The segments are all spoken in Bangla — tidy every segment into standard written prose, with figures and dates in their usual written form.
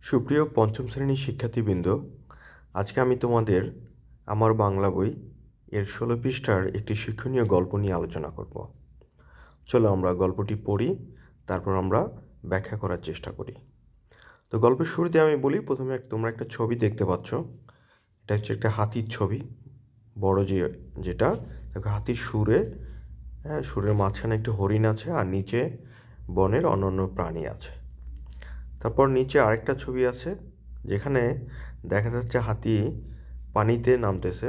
সুপ্রিয় পঞ্চম শ্রেণীর শিক্ষার্থীবৃন্দ, আজকে আমি তোমাদের আমার বাংলা বই এর ১৬ পৃষ্ঠার একটি শিক্ষণীয় গল্প নিয়ে আলোচনা করব। চলো আমরা গল্পটি পড়ি, তারপর আমরা ব্যাখ্যা করার চেষ্টা করি। তো গল্পের শুরুতে আমি বলি, প্রথমে তোমরা একটা ছবি দেখতে পাচ্ছ। এটা হচ্ছে একটা হাতির ছবি, বড় যেটা দেখো, হাতির সুরের মাঝখানে একটা হরিণ আছে, আর নিচে বনের অন্যান্য প্রাণী আছে। তারপর নিচে আরেকটা ছবি আছে, যেখানে দেখা যাচ্ছে হাতি পানিতে নামতেছে,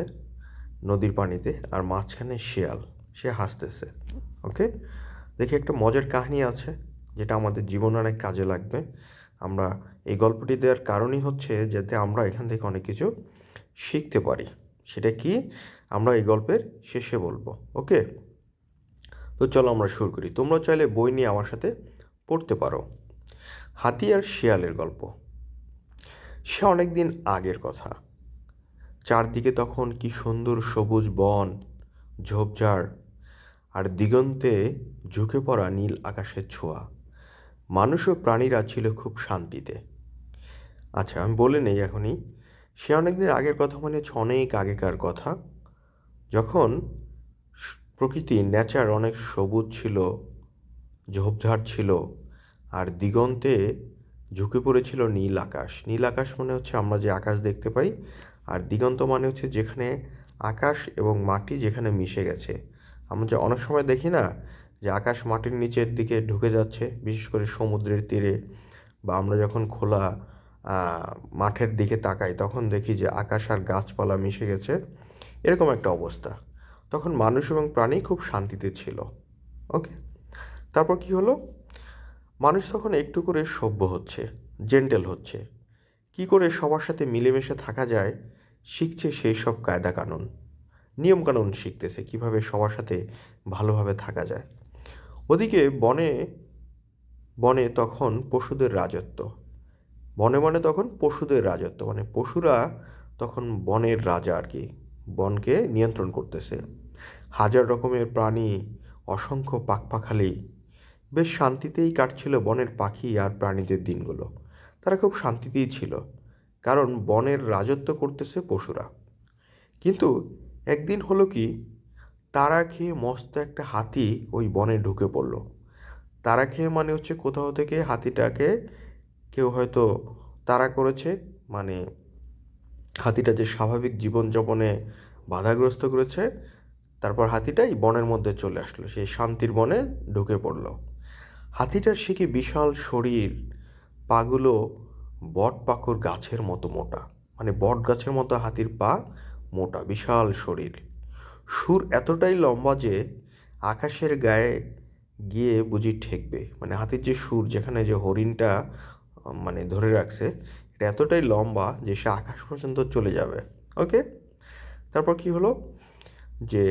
নদীর পানিতে, আর মাঝখানে শিয়াল, সে হাসতেছে। ওকে, দেখি একটা মজার কাহিনী আছে, যেটা আমাদের জীবনে অনেক কাজে লাগবে। আমরা এই গল্পটি দেওয়ার কারণই হচ্ছে যাতে আমরা এখান থেকে অনেক কিছু শিখতে পারি। সেটা কি আমরা এই গল্পের শেষে বলবো। ওকে, তো চলো আমরা শুরু করি। তোমরা চাইলে বই নিয়ে আমার সাথে পড়তে পারো। হাতি আর শিয়ালের গল্প। সে অনেক দিন আগের কথা। চারদিকে তখন কি সুন্দর সবুজ বন, ঝোপঝাড়, আর দিগন্তে ঝুঁকে পড়া নীল আকাশের ছোঁয়া। মানুষ ও প্রাণীরা ছিল খুব শান্তিতে। আচ্ছা, আমি বলে নেই এখনই। সে অনেক দিন আগের কথা মানে হচ্ছে অনেক আগেকার কথা, যখন প্রকৃতির নেচার অনেক সবুজ ছিল, ঝোপঝাড় ছিল, আর দিগন্তে ঝুঁকে পড়েছিল নীল আকাশ। নীল আকাশ মানে হচ্ছে আমরা যে আকাশ দেখতে পাই, আর দিগন্ত মানে হচ্ছে যেখানে আকাশ এবং মাটি যেখানে মিশে গেছে। আমরা যে অনেক সময় দেখি না যে আকাশ মাটির নিচের দিকে ঢুকে যাচ্ছে, বিশেষ করে সমুদ্রের তীরে, বা আমরা যখন খোলা মাঠের দিকে তাকাই তখন দেখি যে আকাশ আর গাছপালা মিশে গেছে, এরকম একটা অবস্থা। তখন মানুষ এবং প্রাণী খুব শান্তিতে ছিল। ওকে, তারপর কি হলো? মানুষ তখন একটু করে সভ্য হচ্ছে, জেন্টেল হচ্ছে, কি করে সবার সাথে মিলেমিশে থাকা যায় শিখছে। সেই সব কায়দা কানুন, নিয়মকানুন শিখতেছে, কিভাবে সবার সাথে ভালোভাবে থাকা যায়। ওদিকে বনে বনে তখন পশুদের রাজত্ব। বনে বনে তখন পশুদের রাজত্ব, মানে পশুরা তখন বনের রাজা আর কি, বনকে নিয়ন্ত্রণ করতেছে। হাজার রকমের প্রাণী, অসংখ্য পাখপাখালি, বেশ শান্তিতেই কাটছিল বনের পাখি আর প্রাণীদের দিনগুলো। তারা খুব শান্তিতেই ছিল, কারণ বনের রাজত্ব করতেছে পশুরা। কিন্তু একদিন হলো কি, তারা খেয়ে মস্ত একটা হাতি ওই বনে ঢুকে পড়ল। তারা খেয়ে মানে হচ্ছে কোথাও থেকে হাতিটাকে কেউ হয়তো তাড়া করেছে, মানে হাতিটা যে স্বাভাবিক জীবনযাপনে বাধাগ্রস্ত করেছে। তারপর হাতিটাই বনের মধ্যে চলে আসলো, সেই শান্তির বনে ঢুকে পড়লো। হাতিটার সে কি বিশাল শরীর, পাগুলো বট পাকুড় গাছের মতো মোটা, মানে বট গাছের মতো হাতির পা, মোটা বিশাল শরীর। সুর এতটাই লম্বা যে আকাশের গায়ে গিয়ে বুঝি ঠেকবে। মানে হাতির যে সুর, যেখানে যে হরিণটা মানে ধরে রাখছে, এটা এতটাই লম্বা যে সে আকাশ পর্যন্ত চলে যাবে। ওকে, তারপর কি হলো যে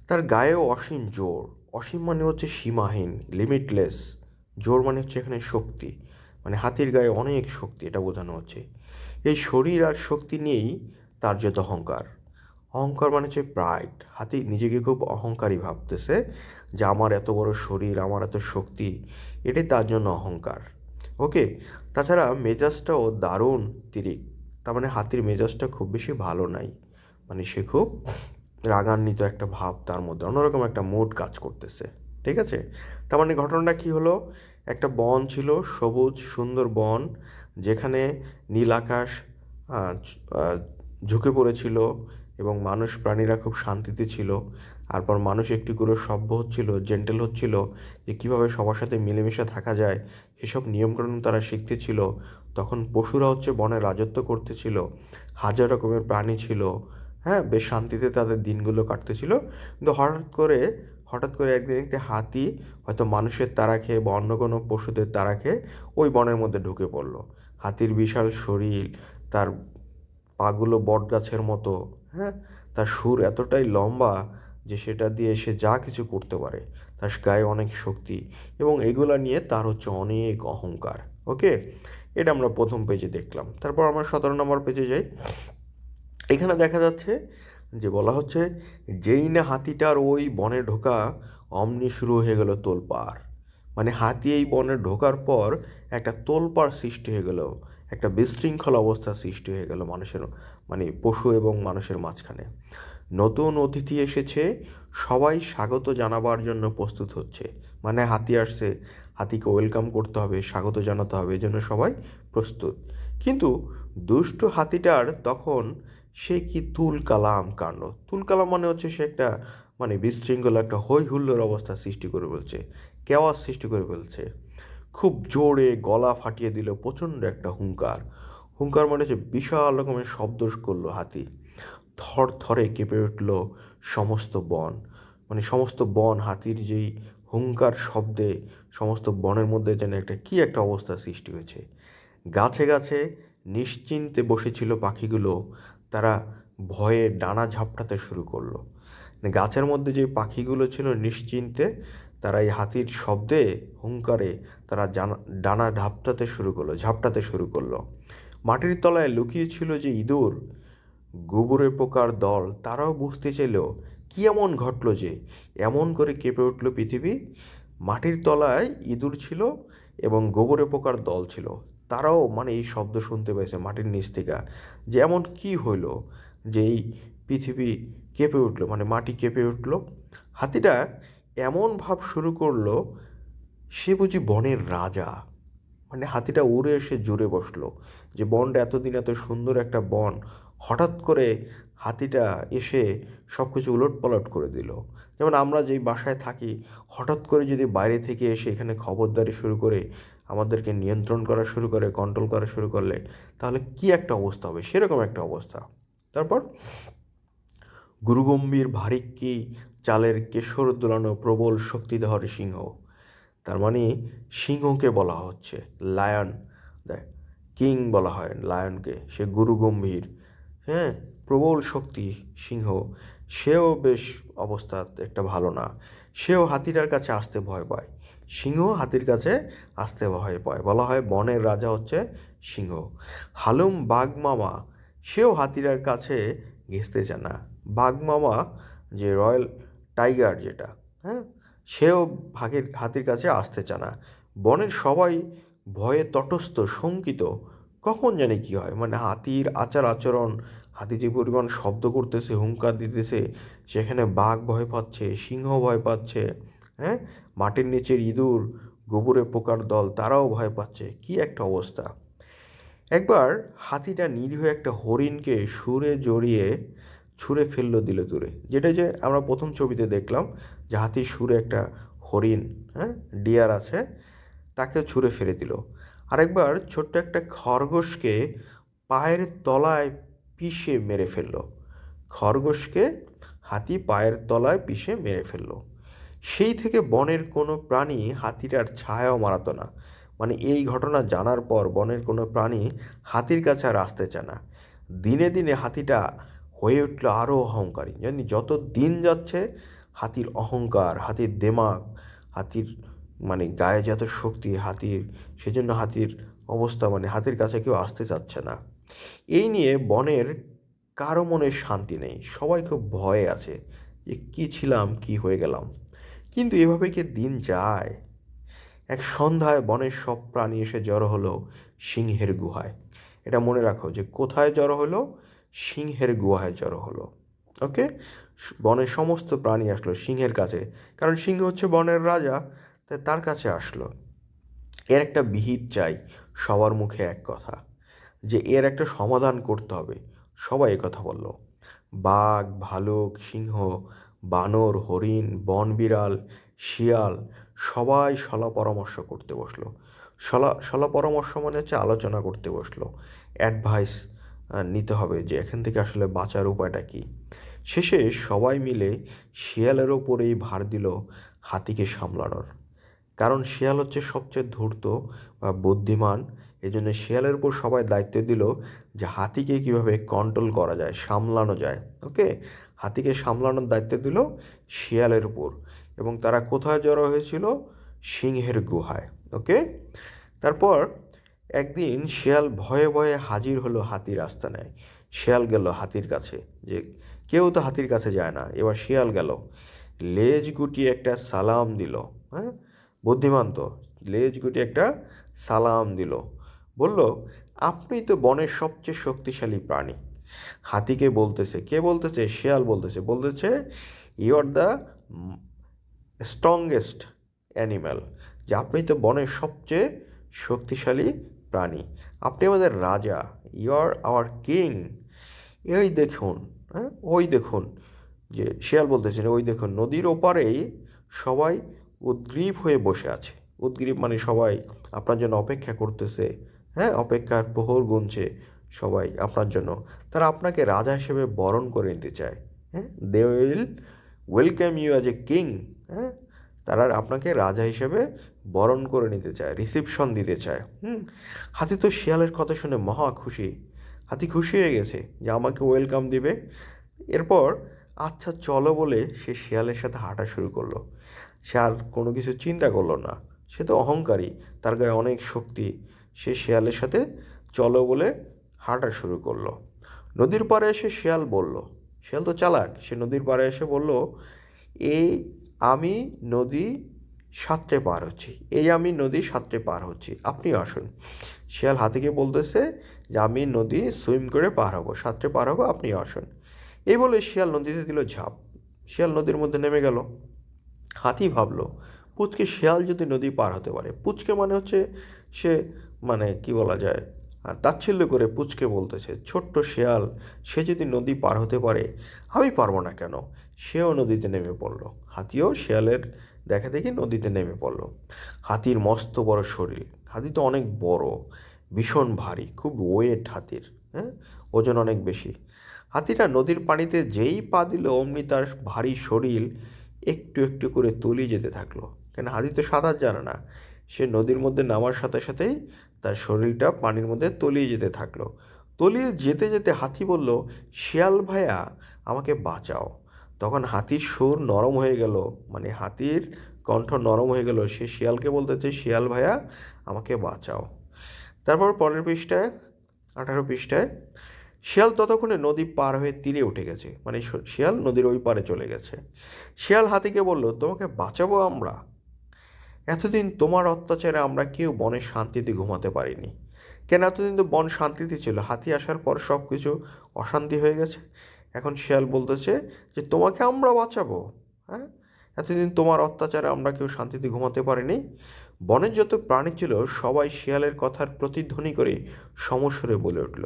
তার গায়েও অসীম জোর। অসীম মানে হচ্ছে সীমাহীন, লিমিটলেস। জোর মানে হচ্ছে এখানে শক্তি, মানে হাতির গায়ে অনেক শক্তি, এটা বোঝানো হচ্ছে। এই শরীর আর শক্তি নিয়েই তার যত অহংকার। অহংকার মানে হচ্ছে প্রাইড। হাতি নিজেকে খুব অহংকারী ভাবতেছে যে আমার এত বড় শরীর, আমার এত শক্তি, এটাই তার জন্য অহংকার। ওকে, তাছাড়া মেজাজটাও দারুণ তিরিক। তার মানে হাতির মেজাজটা খুব বেশি ভালো নাই, মানে সে খুব রাগান্বিত একটা ভাব, তার মধ্যে অন্যরকম একটা মুড কাজ করতেছে। ঠিক আছে, তার মানে ঘটনাটা কী হলো? একটা বন ছিল, সবুজ সুন্দর বন, যেখানে নীল আকাশ ঝুঁকে পড়েছিল, এবং মানুষ প্রাণীরা খুব শান্তিতে ছিল। তারপর মানুষ একটু করে সভ্য হচ্ছিল, জেন্টেল হচ্ছিল, যে কীভাবে সবার সাথে মিলেমিশে থাকা যায় সেসব নিয়মকানুন তারা শিখতেছিল। তখন পশুরা হচ্ছে বনে রাজত্ব করতেছিল, হাজার রকমের প্রাণী ছিল। হ্যাঁ, বেশ শান্তিতে তাদের দিনগুলো কাটতেছিল। কিন্তু হঠাৎ করে একদিন একটি হাতি হয়তো মানুষের তাড়া খেয়ে বা অন্য কোনো পশুদের তাড়া খেয়ে ওই বনের মধ্যে ঢুকে পড়লো। হাতির বিশাল শরীর, তার পাগুলো বট গাছের মতো, হ্যাঁ, তার সুর এতটাই লম্বা যে সেটা দিয়ে সে যা কিছু করতে পারে। তার গায়ে অনেক শক্তি, এবং এগুলা নিয়ে তার হচ্ছে অনেক অহংকার। ওকে, এটা আমরা প্রথম পেজে দেখলাম। তারপর আমরা 17 নম্বর পেজে যাই। এখানে দেখা যাচ্ছে যে বলা হচ্ছে, যেই না হাতিটার ওই বনে ঢোকা, অমনি শুরু হয়ে গেল তোলপাড়। মানে হাতি এই বনে ঢোকার পর একটা তোলপাড় সৃষ্টি হয়ে গেল, একটা বিশৃঙ্খল অবস্থা সৃষ্টি হয়ে গেল মানুষের মানে পশু এবং মানুষের মাঝখানে। নতুন অতিথি এসেছে, সবাই স্বাগত জানাবার জন্য প্রস্তুত হচ্ছে। মানে হাতি আসছে, হাতিকে ওয়েলকাম করতে হবে, স্বাগত জানাতে হবে, এই জন্য সবাই প্রস্তুত। কিন্তু দুষ্টু হাতিটার তখন সে কি তুলকালাম কাণ্ড। তুলকালাম মানে হচ্ছে সে একটা মানে বিশৃঙ্খল একটা হই হুল্লোড় অবস্থা সৃষ্টি করে ফেলছে, কেওয়াস সৃষ্টি করে ফেলছে। খুব জোরে গলা ফাটিয়ে দিল, প্রচণ্ড একটা হুঙ্কার। হুঙ্কার মানে হচ্ছে বিশাল রকমের শব্দ করলো হাতি। থর থরে কেঁপে উঠল সমস্ত বন। মানে সমস্ত বন হাতির যেই হুঙ্কার শব্দে সমস্ত বনের মধ্যে যেন একটা কি একটা অবস্থা সৃষ্টি হয়েছে। গাছে গাছে নিশ্চিন্তে বসেছিল পাখিগুলো, তারা ভয়ে ডানা ঝাপটাতে শুরু করলো। গাছের মধ্যে যে পাখিগুলো ছিল নিশ্চিন্তে, তারা এই হাতির শব্দে হুঙ্কারে তারা ডানা ঝাপটাতে শুরু করলো। মাটির তলায় লুকিয়ে ছিল যে ইঁদুর, গোবরে পোকার দল, তারাও বুঝতে চাইল কি এমন ঘটল যে এমন করে কেঁপে উঠল পৃথিবী। মাটির তলায় ইঁদুর ছিল এবং গোবরে পোকার দল ছিল, তারাও মানে এই শব্দ শুনতে পেয়েছে মাটির নিচ থেকে, যে এমন কী হইল যে এই পৃথিবী কেঁপে উঠলো, মানে মাটি কেঁপে উঠলো। হাতিটা এমন ভাব শুরু করলো সে বুঝি বনের রাজা। মানে হাতিটা উড়ে এসে জুড়ে বসলো যে বনটা এতদিন এত সুন্দর একটা বন, হঠাৎ করে হাতিটা এসে সব কিছু উলটপালট করে দিল। যেমন আমরা যেই বাসায় থাকি, হঠাৎ করে যদি বাইরে থেকে এসে এখানে খবরদারি শুরু করে আমাদেরকে নিয়ন্ত্রণ করা শুরু করে, কন্ট্রোল করা শুরু করলে তাহলে কি একটা অবস্থা হবে, সেরকম একটা অবস্থা। তারপর গুরুগম্ভীর ভারিক্কি চালের কেশর দোলানো প্রবল শক্তিধর সিংহ। তার মানে সিংহকে বলা হচ্ছে লায়ন, দেখ কিং বলা হয় লায়নকে, সে গুরু গম্ভীর, হ্যাঁ, প্রবল শক্তি সিংহ। সেও বেশ অবস্থা একটা ভালো না, সেও হাতিটার কাছে আসতে ভয় পায়। সিংহ হাতির কাছে আসতে ভয় পায়, বলা হয় বনের রাজা হচ্ছে সিংহ। হালুম বাঘ মামা, সেও হাতিটার কাছে ঘেঁষতে চায় না। বাঘ মামা যে রয়্যাল টাইগার যেটা, হ্যাঁ, সেও হাতির কাছে আসতে চায় না। বনের সবাই ভয়ে তটস্থ, শঙ্কিত, কখন জানি কী হয়। মানে হাতির আচার আচরণ, হাতি যে পরিমাণ শব্দ করতেছে, হুঙ্কার দিতেছে, সেখানে বাঘ ভয় পাচ্ছে, সিংহ ভয় পাচ্ছে, হ্যাঁ, মাটির নিচের ইঁদুর, গোবরে পোকার দল, তারাও ভয় পাচ্ছে। কি একটা অবস্থা। একবার হাতিটা নিরীহ একটা হরিণকে ছুঁড়ে ফেললো দিলে দূরে, যেটা যে আমরা প্রথম ছবিতে দেখলাম যে হাতির সুরে একটা হরিণ, হ্যাঁ, ডিয়ার আছে, তাকে ছুঁড়ে ফেলে দিল। আরেকবার ছোট্ট একটা খরগোশকে পায়ের তলায় পিষে মেরে ফেললো। খরগোশকে হাতি পায়ের তলায় পিষে মেরে ফেললো। সেই থেকে বনের কোনো প্রাণী হাতিটার ছায়াও মারাতো না। মানে এই ঘটনা জানার পর বনের কোনো প্রাণী হাতির কাছে আর আসতে চায় না। দিনে দিনে হাতিটা হয়ে উঠলো আরও অহংকারী। জানি যত দিন যাচ্ছে হাতির অহংকার, হাতির দেমাগ, হাতির মানে গায়ে যত শক্তি হাতির, সেজন্য হাতির অবস্থা মানে হাতির কাছে কেউ আসতে চাচ্ছে না। এই নিয়ে বনের কারো মনে শান্তি নেই, সবাই খুব ভয়ে আছে যে কী ছিলাম, কি হয়ে গেলাম। কিন্তু এভাবে কি দিন যায়? এক সন্ধ্যায় বনের সব প্রাণী এসে জড়ো হলো সিংহের গুহায়। এটা মনে রাখো যে কোথায় জড়ো হলো, সিংহের গুহায় জড়ো হলো। ওকে, বনের সমস্ত প্রাণী আসলো সিংহের কাছে, কারণ সিংহ হচ্ছে বনের রাজা, তাই তার কাছে আসলো। এর একটা বিহিত চাই, সবার মুখে এক কথা, যে এর একটা সমাধান করতে হবে। সবাই কথা বলল। বাঘ, ভালুক, সিংহ, বানর, হরিণ, বনবিড়াল, শিয়াল, সবাই শলা পরামর্শ করতে বসলো। শলা পরামর্শ মানে হচ্ছে আলোচনা করতে বসলো, অ্যাডভাইস নিতে হবে যে এখান থেকে আসলে বাঁচার উপায়টা কী। শেষে সবাই মিলে শিয়ালের ওপরেই ভার দিল হাতিকে সামলানোর। কারণ শিয়াল হচ্ছে সবচেয়ে ধূর্ত বা বুদ্ধিমান, এই জন্য শিয়ালের উপর সবাই দায়িত্ব দিল যে হাতিকে কীভাবে কন্ট্রোল করা যায়, সামলানো যায়। ওকে, হাতিকে সামলানোর দায়িত্ব দিল শিয়ালের উপর। এবং তারা কোথায় জড়ো হয়েছিল? সিংহের গুহায়। ওকে, তারপর একদিন শিয়াল ভয়ে ভয়ে হাজির হলো হাতির আস্তানায়। শিয়াল গেল হাতির কাছে, যে কেউ তো হাতির কাছে যায় না, এবার শিয়াল গেল, লেজ গুটিয়ে একটা সালাম দিল। হ্যাঁ, বুদ্ধিমান তো, লেজ গুটিয়ে একটা সালাম দিল, বলল, আপনিই তো বনের সবচেয়ে শক্তিশালী প্রাণী। হাতিকে বলতেছে, কে বলতেছে? শিয়াল বলতেছে you are the strongest animal, যে আপনি তো বনের সবচেয়ে শক্তিশালী প্রাণী, আপনি আমাদের রাজা, ইউ আর আওয়ার কিং। এই দেখুন, হ্যাঁ ওই দেখুন, যে শিয়াল বলতেছেন ওই দেখুন নদীর ওপারেই সবাই উদ্গ্রীব হয়ে বসে আছে। উদ্গ্রীব মানে সবাই আপনার জন্য অপেক্ষা করতেছে, হ্যাঁ অপেক্ষার প্রহর গুনছে সবাই আপনার জন্য। তারা আপনাকে রাজা হিসেবে বরণ করে নিতে চায়, হ্যাঁ they will welcome you as a king. হ্যাঁ তারা আপনাকে রাজা হিসেবে বরণ করে নিতে চায়, রিসিপশন দিতে চায়। হাতি তো শিয়ালের কথা শুনে মহা খুশি। হাতি খুশি হয়ে গেছে যে আমাকে ওয়েলকাম দিবে। এরপর আচ্ছা চলো বলে সে শিয়ালের সাথে হাঁটা শুরু করলো। শিয়াল কোনো কিছু চিন্তা করলো না, সে তো অহংকারী, তার গায়ে অনেক শক্তি। সে শিয়ালের সাথে চলো বলে হাঁটা শুরু করলো। নদীর পাড়ে এসে শিয়াল বলল, শিয়াল তো চালাক, সে নদীর পাড়ে এসে বলল, এই আমি নদী সাঁতরে পার হচ্ছি, আমি নদী সাঁতরে পার হচ্ছি, আপনি আসুন। শিয়াল হাতিকে বলতেছে যে আমি নদী সুইম করে পার হবো, সাঁতরে পার হবো, আপনি আসুন। এই বলে শিয়াল নদীতে দিল ঝাঁপ। শিয়াল নদীর মধ্যে নেমে গেল। হাতি ভাবলো, পুচকে শিয়াল যদি নদী পার হতে পারে, পুচকে মানে হচ্ছে সে, মানে কি বলা যায়, তাচ্ছিল্য করে পুচকে বলতেছে, ছোট্ট শিয়াল, সে যদি নদী পার হতে পারে আমি পারবো না কেন? সেও নদীতে নেমে পড়লো। হাতিও শিয়ালের দেখা দেখি নদীতে নেমে পড়লো। হাতির মস্ত বড় শরীর, হাতি তো অনেক বড়, ভীষণ ভারী, খুব ওয়েট হাতির, হ্যাঁ ওজন অনেক বেশি। হাতিটা নদীর পানিতে যেই পা দিল অমনি তার ভারী শরীর একটু একটু করে তলিয়ে যেতে থাকলো। কেন হাতি তো সাঁতার জানে না, সে নদীর মধ্যে নামার সাথে সাথেই তার শরীরটা পানির মধ্যে তলিয়ে যেতে থাকলো। তলিয়ে যেতে যেতে হাতি বলল, শিয়াল ভাইয়া আমাকে বাঁচাও। তখন হাতির সুর নরম হয়ে গেল, মানে হাতির কণ্ঠ নরম হয়ে গেল, সে শিয়ালকে বলতেছে, শিয়াল ভাইয়া আমাকে বাঁচাও। তারপর পরের পৃষ্ঠায়, 18 পৃষ্ঠায়, শিয়াল ততক্ষণে নদী পার হয়ে তীরে উঠে গেছে, মানে শিয়াল নদীর ওই পারে চলে গেছে। শিয়াল হাতিকে বলল, তোমাকে বাঁচাবো আমরা? এতদিন তোমার অত্যাচারে আমরা কেউ বনে শান্তিতে ঘুমাতে পারিনি। কেন? এতদিন তো বন শান্তিতে ছিল, হাতি আসার পর সব কিছু অশান্তি হয়ে গেছে। এখন শিয়াল বলতেছে যে তোমাকে আমরা বাঁচাবো? হ্যাঁ, এতদিন তোমার অত্যাচারে আমরা কেউ শান্তিতে ঘুমাতে পারিনি। বনের যত প্রাণী ছিল সবাই শিয়ালের কথার প্রতিধ্বনি করে সমস্বরে বলে উঠল।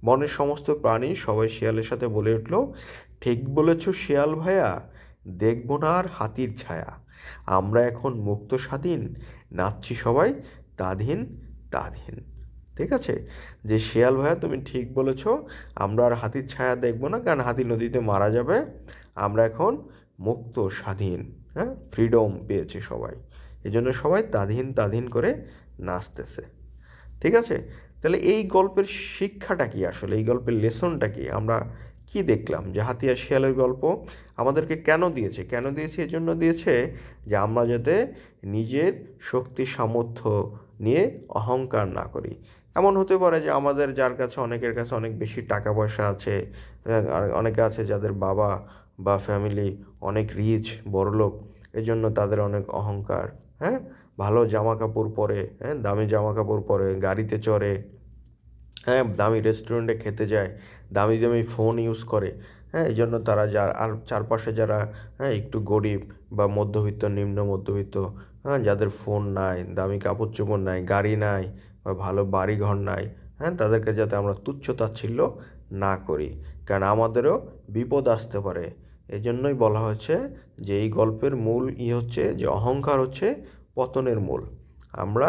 বনের সমস্ত প্রাণী সবাই শিয়ালের সাথে বলে উঠল, ঠিক বলেছ শিয়াল ভাইয়া, দেখব না আর হাতির ছায়া, আমরা এখন মুক্ত স্বাধীন, নাচছি সবাই তাধীন তাধীন। ঠিক আছে, যে শিয়াল ভাইয়া তুমি ঠিক বলেছ, আমরা আর হাতির ছায়া দেখব না, কারণ হাতি নদীতে মারা যাবে, আমরা এখন মুক্ত স্বাধীন, হ্যাঁ ফ্রিডম পেয়েছে সবাই, এই জন্য সবাই তাধীন তাধীন করে নাচতেছে। ঠিক আছে, তাহলে এই গল্পের শিক্ষাটা কি, আসলে এই গল্পের লেসনটা কি, আমরা কি দেখলাম? যে হাতি আর শিয়ালের গল্প আমাদেরকে কেন দিয়েছে? এজন্য দিয়েছে যে আমরা যাতে নিজের শক্তি সামর্থ্য নিয়ে অহংকার না করি। এমন হতে পারে যে আমাদের যার কাছে, অনেকের কাছে অনেক বেশি টাকা পয়সা আছে, আর অনেকে আছে যাদের বাবা বা ফ্যামিলি অনেক রিচ, বড়লোক, এই জন্য তাদের অনেক অহংকার, হ্যাঁ ভালো জামা কাপড় পরে, হ্যাঁ দামি জামা কাপড় পরে, গাড়িতে চড়ে, হ্যাঁ দামি রেস্টুরেন্টে খেতে যায়, দামি দামি ফোন ইউজ করে, হ্যাঁ এই জন্য তারা আর চারপাশে যারা হ্যাঁ একটু গরিব বা মধ্যবিত্ত, নিম্ন মধ্যবিত্ত, হ্যাঁ যাদের ফোন নাই, দামি কাপড় চোপড় নাই, গাড়ি নাই বা ভালো বাড়ি ঘর নাই, হ্যাঁ তাদেরকে যাতে আমরা তুচ্ছ তাচ্ছিল্য না করি, কারণ আমাদেরও বিপদ আসতে পারে। এই জন্যই বলা হয়েছে যে এই গল্পের মূল হচ্ছে যে অহংকার হচ্ছে পতনের মূল। আমরা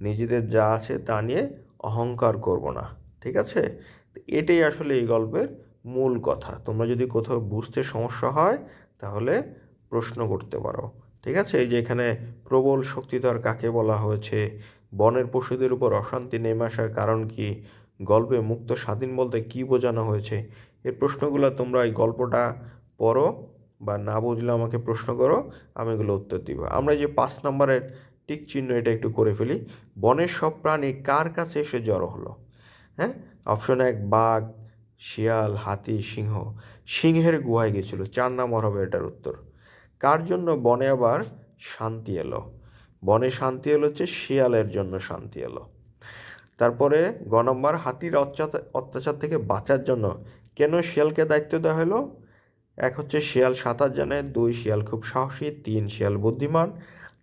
নিজেদের যা আছে তা নিয়ে অহংকার করব না। ঠিক আছে, এটাই আসলে এই গল্পের মূল কথা। তোমরা যদি কোথাও বুঝতে সমস্যা হয় তাহলে প্রশ্ন করতে পারো। ঠিক আছে, এই যে এখানে প্রবল শক্তিধর কাকে বলা হয়েছে, বনের পশুদের উপর অশান্তি নেমে আসার কারণ কি, গল্পে মুক্ত স্বাধীন বলতে কী বোঝানো হয়েছে, এই প্রশ্নগুলো তোমরা এই গল্পটা পড়ো, বা না বুঝলে আমাকে প্রশ্ন করো, আমি এগুলো উত্তর দিব। আমরা যে 5 নম্বরের টিক চিহ্ন এটা একটু করে ফেলি। বনের সব প্রাণী কার কাছে এসে জড়ো হলো? হ্যাঁ, অপশন 1 বাঘ, শিয়াল, হাতি, সিংহ। সিংহের গুহায় গেছিল, 4 নম্বর হবে এটার উত্তর। কার জন্য বনে আবার শান্তি এলো? বনে শান্তি এলো হচ্ছে শিয়ালের জন্য শান্তি এলো। তারপরে গ নম্বর, হাতির অত্যাচার থেকে বাঁচার জন্য কেন শিয়ালকে দায়িত্ব দেওয়া হলো? এক হচ্ছে শিয়াল সাঁতার জানে, 2 শিয়াল খুব সাহসী, 3 শিয়াল বুদ্ধিমান,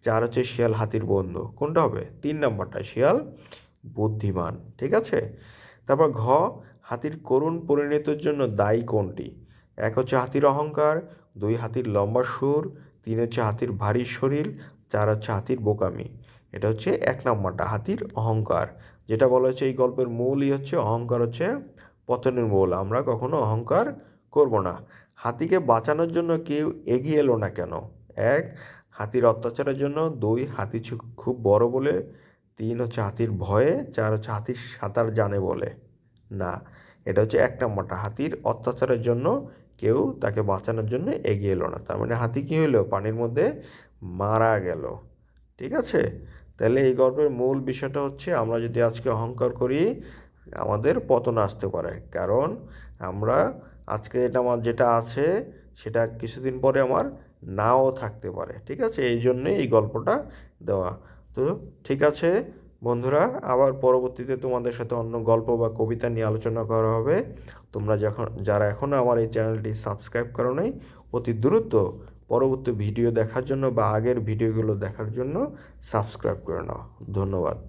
4 হচ্ছে শিয়াল হাতির বন্ধু। কোনটা হবে? 3 নম্বরটা, শিয়াল বুদ্ধিমান। ঠিক আছে। তারপর ঘ, হাতির করুণ পরিণতির জন্য দায়ী কোনটি? এক হচ্ছে হাতির অহংকার, 2 হাতির লম্বা সুর, 3 হচ্ছে হাতির ভারী শরীর, 4 হচ্ছে হাতির বোকামি। এটা হচ্ছে 1 নম্বরটা, হাতির অহংকার। যেটা বলা হচ্ছে এই গল্পের মূলই হচ্ছে অহংকার হচ্ছে পতনের মূল, আমরা কখনো অহংকার করব না। হাতিকে বাঁচানোর জন্য কেউ এগিয়ে এলো না কেন? 1, হাতির অত্যাচারের জন্য, 2 হাতি খুব বড় বলে, 3 হচ্ছে হাতির ভয়ে, 4 হচ্ছে হাতির সাঁতার জানে বলে। না, এটা হচ্ছে 1 নম্বরটা, হাতির অত্যাচারের জন্য কেউ তাকে বাঁচানোর জন্য এগিয়ে এলো না। তার মানে হাতি কী হলো? পানির মধ্যে মারা গেল। ঠিক আছে। তাহলে এই গল্পের মূল বিষয়টা হচ্ছে আমরা যদি আজকে অহংকার করি আমাদের পতন আসতে পারে, কারণ আমরা আজকে যেটা আছে সেটা কিছুদিন পরে আমার নাও থাকতে পারে। ঠিক আছে, এই জন্যে এই গল্পটা দেওয়া। তো ঠিক আছে বন্ধুরা, আবার পরবর্তীতে তোমাদের সাথে অন্য গল্প বা কবিতা নিয়ে আলোচনা করা হবে। তোমরা যারা এখনও আমার এই চ্যানেলটি সাবস্ক্রাইব করো নাই, অতি দ্রুত পরবর্তী ভিডিও দেখার জন্য বা আগের ভিডিওগুলো দেখার জন্য সাবস্ক্রাইব করে নাও। ধন্যবাদ।